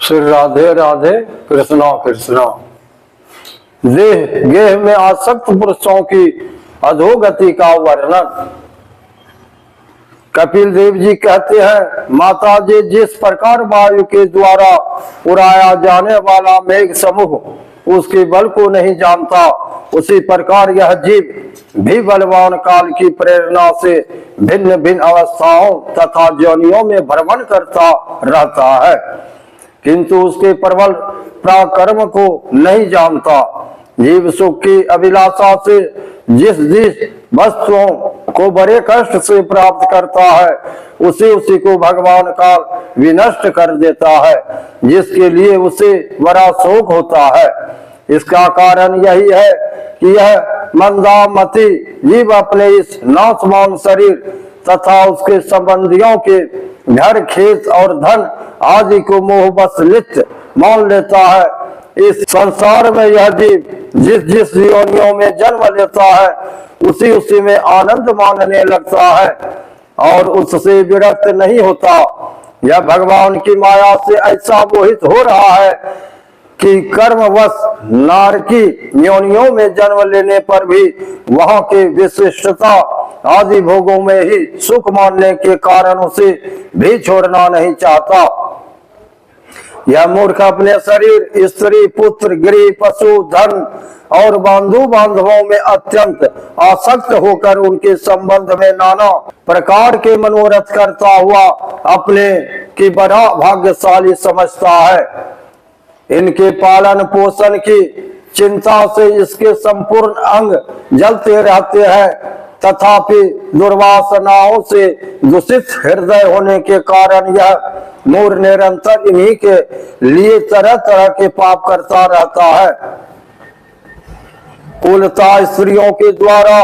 श्री राधे राधे कृष्णा कृष्णा। देह गेह में आसक्त पुरुषों की अधोगति का वर्णन। कपिल देव जी कहते हैं, माता जी जिस प्रकार वायु के द्वारा उड़ाया जाने वाला मेघ समूह उसके बल को नहीं जानता, उसी प्रकार यह जीव भी बलवान काल की प्रेरणा से भिन्न भिन्न अवस्थाओं तथा योनियों में भ्रमण करता रहता है, किंतु उसके प्रबल पराक्रम को नहीं जानता। जीव सुख की अभिलाषा से जिस जिस वस्तुओं को बड़े कष्ट से प्राप्त करता है, उसी उसी को भगवान काल विनष्ट कर देता है, जिसके लिए उसे बड़ा शोक होता है। इसका कारण यही है कि यह मंदामती जीव अपने इस नाशवान शरीर तथा उसके संबंधियों के घर खेत और धन आदि को मोहबस नित्य मान लेता है। इस संसार में यह जीव जिस जिस योनियों में जन्म लेता है, उसी उसी में आनंद मानने लगता है और उससे विरक्त नहीं होता। यह भगवान की माया से ऐसा मोहित हो रहा है कि कर्मवश नारकी योनियों में जन्म लेने पर भी वहां के विशिष्टता आदि भोगों में ही सुख मानने के कारण उसे भी छोड़ना नहीं चाहता। यह मूर्ख अपने शरीर, स्त्री, पुत्र, गृह, पशु, धन और बंधु बांधवों में अत्यंत आसक्त होकर उनके संबंध में नाना प्रकार के मनोरथ करता हुआ अपने की बड़ा भाग्यशाली समझता है। इनके पालन पोषण की चिंता से इसके संपूर्ण अंग जलते रहते हैं, तथापि दुर्वासनाओं से दूषित हृदय होने के कारण यह मूर निरंतर इन्हीं के लिए तरह तरह के पाप करता रहता है। कुलता स्त्रियों के द्वारा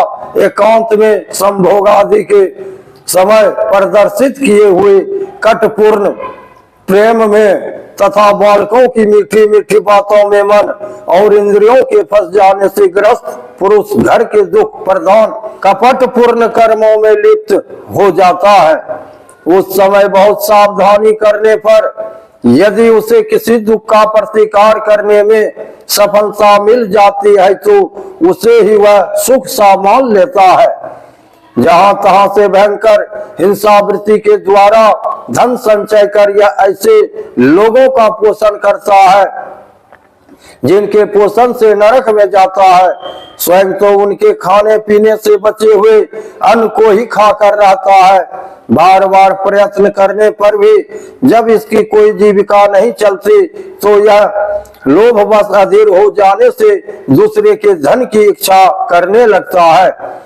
एकांत में संभोग आदि के समय प्रदर्शित किए हुए कटपूर्ण प्रेम में तथा बालकों की मीठी मीठी बातों में मन और इंद्रियों के फंस जाने से ग्रस्त पुरुष घर के दुख प्रधान कपट पूर्ण कर्मों में लिप्त हो जाता है। उस समय बहुत सावधानी करने पर यदि उसे किसी दुख का प्रतिकार करने में सफलता मिल जाती है, तो उसे ही वह सुख सा मान लेता है। जहां तहां से भयंकर हिंसावृत्ति के द्वारा धन संचय कर यह ऐसे लोगों का पोषण करता है जिनके पोषण से नरक में जाता है, स्वयं तो उनके खाने पीने से बचे हुए अन्न को ही खाकर रहता है। बार बार प्रयत्न करने पर भी जब इसकी कोई जीविका नहीं चलती, तो यह लोभवश अधीर हो जाने से दूसरे के धन की इच्छा करने लगता है।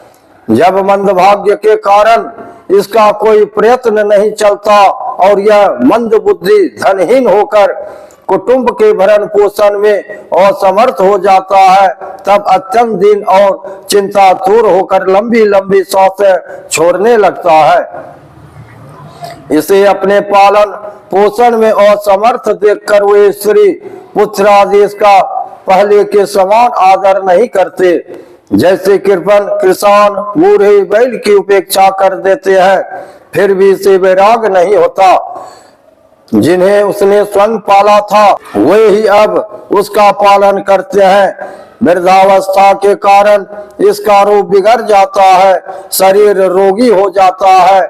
जब मंदभाग्य के कारण इसका कोई प्रयत्न नहीं चलता और यह मंद बुद्धि धनहीन होकर कुटुंब के भरण पोषण में असमर्थ हो जाता है, तब अत्यंत दीन और चिंतातुर होकर लंबी लंबी सांसें छोड़ने लगता है। इसे अपने पालन पोषण में असमर्थ देखकर वे स्त्री पुत्र आदि इसका पहले के समान आदर नहीं करते। जैसे कृपण किसान बूढ़े बैल की उपेक्षा कर देते हैं, फिर भी इसे वैराग नहीं होता। जिन्हें उसने स्वयं पाला था वे ही अब उसका पालन करते हैं। वृद्धावस्था के कारण इसका रूप बिगड़ जाता है, शरीर रोगी हो जाता है,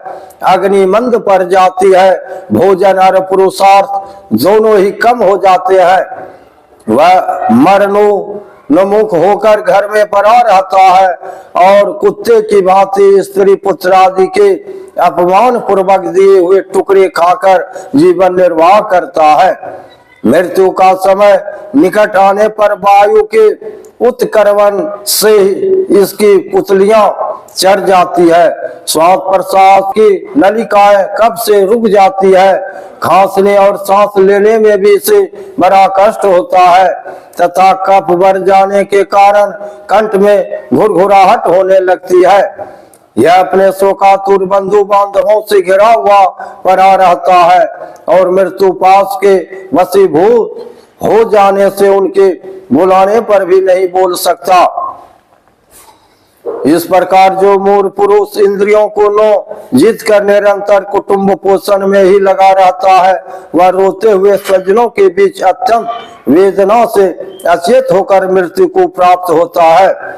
अग्नि मंद पड़ जाती है, भोजन और पुरुषार्थ दोनों ही कम हो जाते हैं। वह मरणोन्मुख होकर घर में पड़ा रहता है और कुत्ते की भांति स्त्री पुत्र आदि के अपमान पूर्वक दिए हुए टुकड़े खाकर जीवन निर्वाह करता है। मृत्यु का समय निकट आने पर वायु के उत्कर्वण से इसकी पुतलियां चढ़ जाती है, श्वास प्रश्वास की नलिकाएं कब से रुक जाती है, खांसने और सांस लेने में भी इसे बड़ा कष्ट होता है तथा कफ भर जाने के कारण कंठ में घुरघुराहट होने लगती है। यह अपने शोकातुर बंधु बांधवों से घिरा हुआ पड़ा रहता है और मृत्यु पास के वशीभूत हो जाने से उनके बुलाने पर भी नहीं बोल सकता। इस प्रकार जो मूल पुरुष इंद्रियों को नो जीत कर निरंतर कुटुंब पोषण में ही लगा रहता है, वह रोते हुए स्वजनों के बीच अत्यंत वेदना से अचेत होकर मृत्यु को प्राप्त होता है।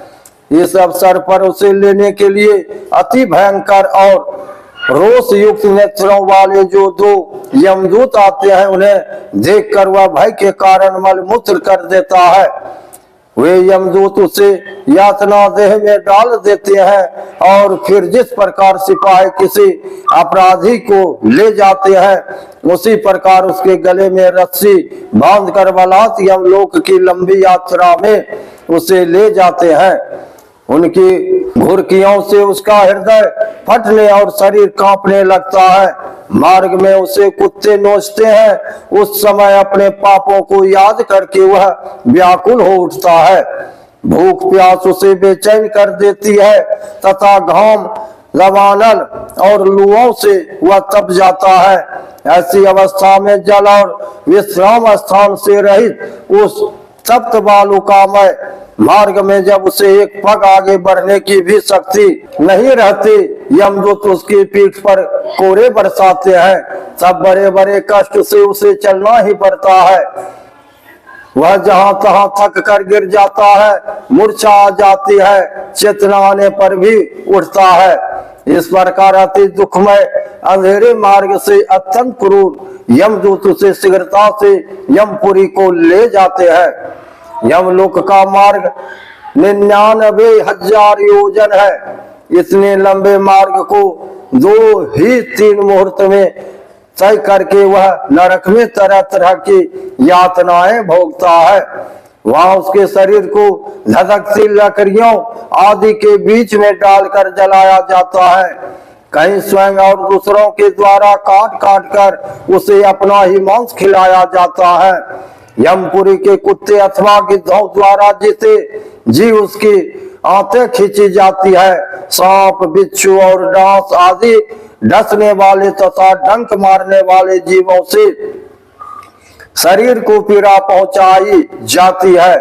इस अवसर पर उसे लेने के लिए अति भयंकर और रोष युक्त नेत्रों वाले जो दो यमदूत आते हैं, उन्हें देखकर वह भय के कारण मलमूत्र कर देता है। वे यमदूत उसे यातना देह में डाल देते हैं और फिर जिस प्रकार सिपाही किसी अपराधी को ले जाते हैं, उसी प्रकार उसके गले में रस्सी बांधकर बलात् यमलोक की लंबी यात्रा में उसे ले जाते हैं। उनकी घुर्कियों से उसका हृदय फटने और शरीर कांपने लगता है। मार्ग में उसे कुत्ते नोचते हैं। उस समय अपने पापों को याद करके वह व्याकुल हो उठता है। भूख प्यास उसे बेचैन कर देती है तथा घाम, लवानल और लुओं से वह तप जाता है। ऐसी अवस्था में जल और विश्राम स्थान से रहित उस तप्त बालुकामय मार्ग में जब उसे एक पग आगे बढ़ने की भी शक्ति नहीं रहती, यमदूत उसकी पीठ पर कोरे बरसाते हैं, तब बड़े बड़े कष्ट से उसे चलना ही पड़ता है। वह जहां तहां थक कर गिर जाता है, मूर्छा आ जाती है, चेतना आने पर भी उठता है। इस प्रकार अति दुखमय अंधेरे मार्ग से अत्यंत क्रूर यमदूत उसे शीघ्रता से यमपुरी को ले जाते हैं। यमलोक का मार्ग 99,000 योजन है। इतने लंबे मार्ग को 2 ही 3 मुहूर्त में तय करके वह नरक में तरह तरह की यातनाएं भोगता है। वहां उसके शरीर को धधकती लकड़ियों आदि के बीच में डालकर जलाया जाता है। कहीं स्वयं और दूसरों के द्वारा काट काट कर उसे अपना ही मांस खिलाया जाता है। यमपुरी के कुत्ते अथवा गिद्धों द्वारा जिसे जी उसकी आंतें खींची जाती है। सांप, बिच्छू और डांस आदि डसने वाले तथा डंक मारने वाले जीवों से शरीर को पीड़ा पहुंचाई जाती है।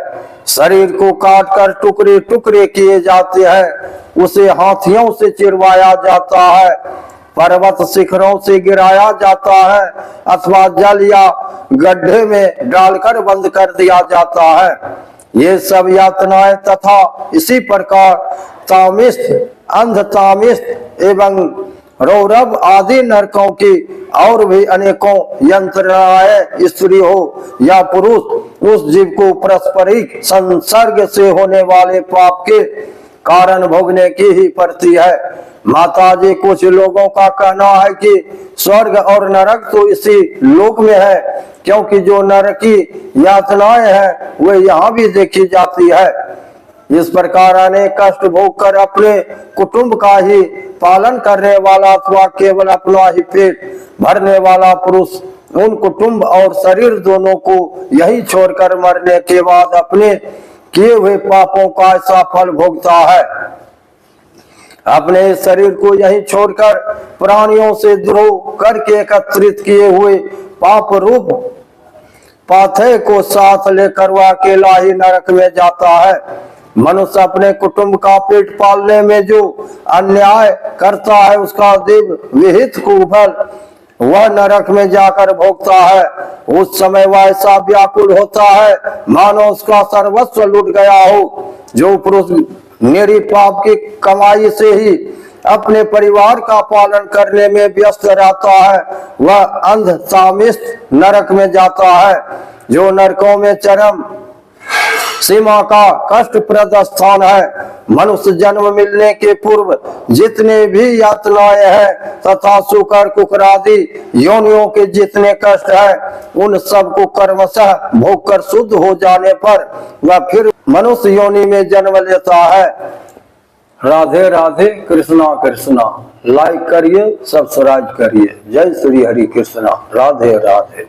शरीर को काटकर टुकड़े टुकड़े किए जाते हैं। उसे हाथियों से चिरवाया जाता है, पर्वत शिखरों से गिराया जाता है अथवा जल या गड्ढे में डालकर बंद कर दिया जाता है। ये सब यातनाएं तथा इसी प्रकार तामिष्ट, अंधतामिष्ट एवं रौरव आदि नरकों की और भी अनेकों यंत्रणाएं स्त्री हो या पुरुष उस जीव को पारस्परिक संसर्ग से होने वाले पाप के कारण भोगने की ही पड़ती है। माताजी, कुछ लोगों का कहना है कि स्वर्ग और नरक तो इसी लोक में है, क्योंकि जो नरकी यातनाएं हैं वे यहाँ भी देखी जाती है। इस प्रकार अनेक कष्ट भोग कर अपने कुटुंब का ही पालन करने वाला अथवा केवल अपना ही पेट भरने वाला पुरुष उन कुटुंब और शरीर दोनों को यही छोड़कर मरने के बाद अपने किए हुए पापों का ऐसा फल भोगता है। अपने शरीर को यही छोड़कर प्राणियों से द्रोह करके एकत्रित किए हुए पाप रूप पाथे को साथ लेकर वह अकेला ही नरक में जाता है। मनुष्य अपने कुटुंब का पेट पालने में जो अन्याय करता है उसका दिव्य विहित कुफल वह नरक में जाकर भोगता है। उस समय वह ऐसा व्याकुल होता है मानो उसका सर्वस्व लूट गया हो। जो पुरुष मेरी पाप की कमाई से ही अपने परिवार का पालन करने में व्यस्त रहता है, वह अंधतामिष्ट नरक में जाता है, जो नरकों में चरम सीमा का कष्टप्रद स्थान है। मनुष्य जन्म मिलने के पूर्व जितने भी यातनाएं हैं तथा शुकर कुकरादि योनियों के जितने कष्ट हैं उन सब को कर्मशः भोग कर शुद्ध हो जाने पर वह फिर मनुष्य योनि में जन्म लेता है। राधे राधे, कृष्णा कृष्णा। लाइक करिए, सब्सक्राइब करिए। जय श्री हरि कृष्णा। राधे राधे।